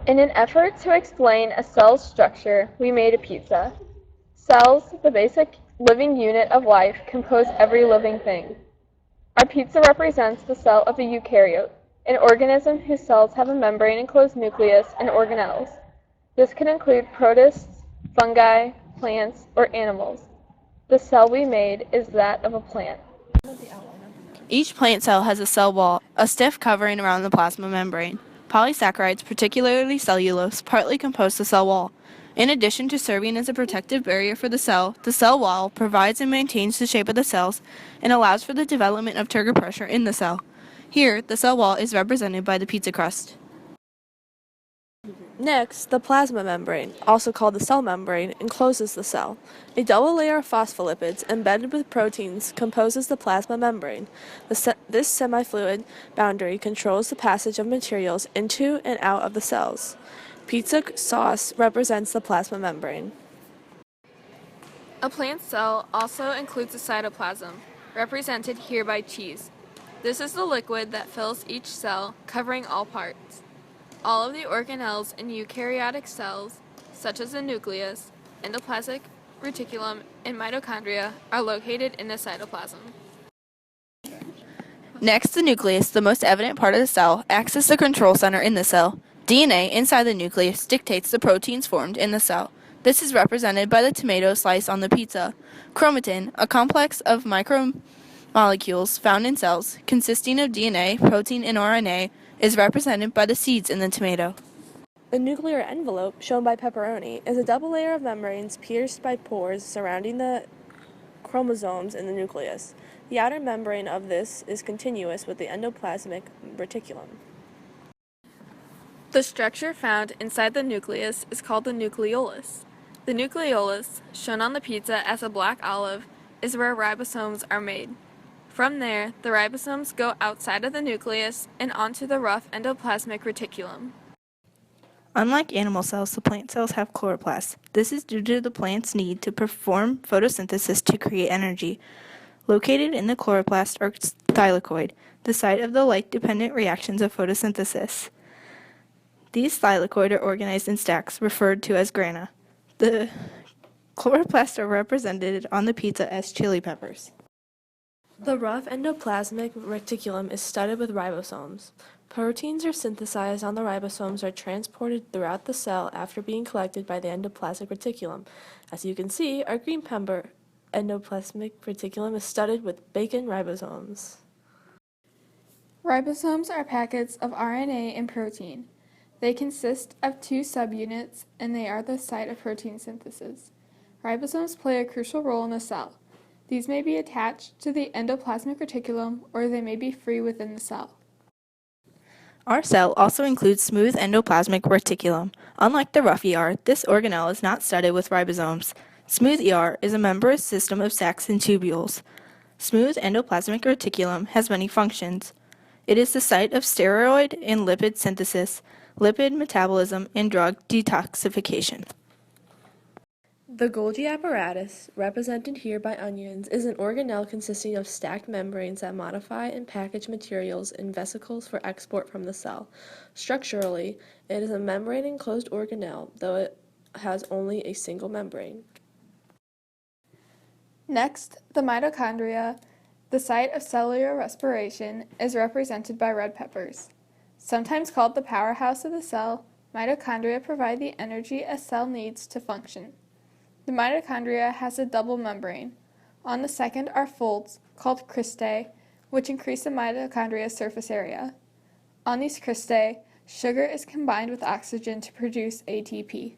In an effort to explain a cell's structure, we made a pizza. Cells, the basic living unit of life, compose every living thing. Our pizza represents the cell of a eukaryote, an organism whose cells have a membrane-enclosed nucleus and organelles. This can include protists, fungi, plants, or animals. The cell we made is that of a plant. Each plant cell has a cell wall, a stiff covering around the plasma membrane. Polysaccharides, particularly cellulose, partly compose the cell wall. In addition to serving as a protective barrier for the cell wall provides and maintains the shape of the cells and allows for the development of turgor pressure in the cell. Here, the cell wall is represented by the pizza crust. Next, the plasma membrane, also called the cell membrane, encloses the cell. A double layer of phospholipids embedded with proteins composes the plasma membrane. This semi-fluid boundary controls the passage of materials into and out of the cells. Pizza sauce represents the plasma membrane. A plant cell also includes a cytoplasm, represented here by cheese. This is the liquid that fills each cell, covering all parts. All of the organelles in eukaryotic cells, such as the nucleus, endoplasmic reticulum, and mitochondria, are located in the cytoplasm. Next, the nucleus, the most evident part of the cell, acts as the control center in the cell. DNA inside the nucleus dictates the proteins formed in the cell. This is represented by the tomato slice on the pizza. Chromatin, a complex of micromolecules found in cells, consisting of DNA, protein, and RNA, is represented by the seeds in the tomato. The nuclear envelope, shown by pepperoni, is a double layer of membranes pierced by pores surrounding the chromosomes in the nucleus. The outer membrane of this is continuous with the endoplasmic reticulum. The structure found inside the nucleus is called the nucleolus. The nucleolus, shown on the pizza as a black olive, is where ribosomes are made. From there, the ribosomes go outside of the nucleus and onto the rough endoplasmic reticulum. Unlike animal cells, the plant cells have chloroplasts. This is due to the plant's need to perform photosynthesis to create energy. Located in the chloroplast are thylakoid, the site of the light-dependent reactions of photosynthesis. These thylakoid are organized in stacks, referred to as grana. The chloroplasts are represented on the pizza as chili peppers. The rough endoplasmic reticulum is studded with ribosomes. Proteins are synthesized on the ribosomes are transported throughout the cell after being collected by the endoplasmic reticulum. As you can see, our green pepper endoplasmic reticulum is studded with bacon ribosomes. Ribosomes are packets of RNA and protein. They consist of two subunits, and they are the site of protein synthesis. Ribosomes play a crucial role in the cell. These may be attached to the endoplasmic reticulum, or they may be free within the cell. Our cell also includes smooth endoplasmic reticulum. Unlike the rough ER, this organelle is not studded with ribosomes. Smooth ER is a membranous system of sacs and tubules. Smooth endoplasmic reticulum has many functions. It is the site of steroid and lipid synthesis, lipid metabolism, and drug detoxification. The Golgi apparatus, represented here by onions, is an organelle consisting of stacked membranes that modify and package materials in vesicles for export from the cell. Structurally, it is a membrane-enclosed organelle, though it has only a single membrane. Next, the mitochondria, the site of cellular respiration, is represented by red peppers. Sometimes called the powerhouse of the cell, mitochondria provide the energy a cell needs to function. The mitochondria has a double membrane. On the second are folds, called cristae, which increase the mitochondria's surface area. On these cristae, sugar is combined with oxygen to produce ATP.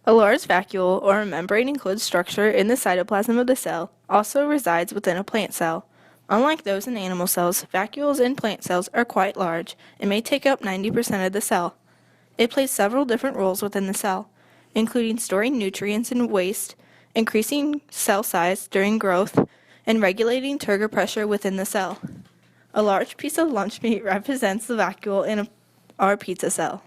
A large vacuole, or a membrane-enclosed structure in the cytoplasm of the cell, also resides within a plant cell. Unlike those in animal cells, vacuoles in plant cells are quite large and may take up 90% of the cell. It plays several different roles within the cell, including storing nutrients and waste, increasing cell size during growth, and regulating turgor pressure within the cell. A large piece of lunch meat represents the vacuole in our pizza cell.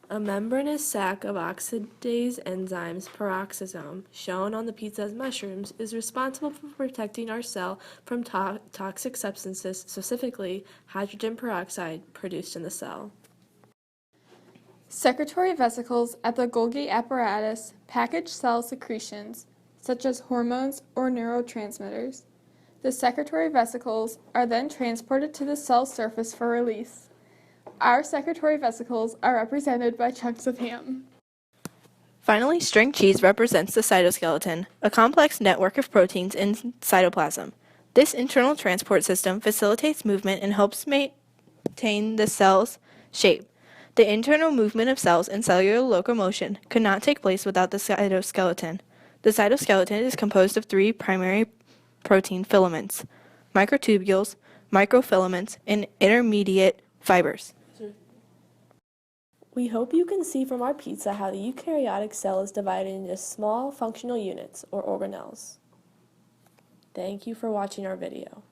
A membranous sac of oxidase enzymes, peroxisome, shown on the pizza as mushrooms, is responsible for protecting our cell from toxic substances, specifically hydrogen peroxide, produced in the cell. Secretory vesicles at the Golgi apparatus package cell secretions, such as hormones or neurotransmitters. The secretory vesicles are then transported to the cell surface for release. Our secretory vesicles are represented by chunks of ham. Finally, string cheese represents the cytoskeleton, a complex network of proteins in cytoplasm. This internal transport system facilitates movement and helps maintain the cell's shape. The internal movement of cells and cellular locomotion could not take place without the cytoskeleton. The cytoskeleton is composed of three primary protein filaments: microtubules, microfilaments, and intermediate fibers. We hope you can see from our pizza how the eukaryotic cell is divided into small functional units, or organelles. Thank you for watching our video.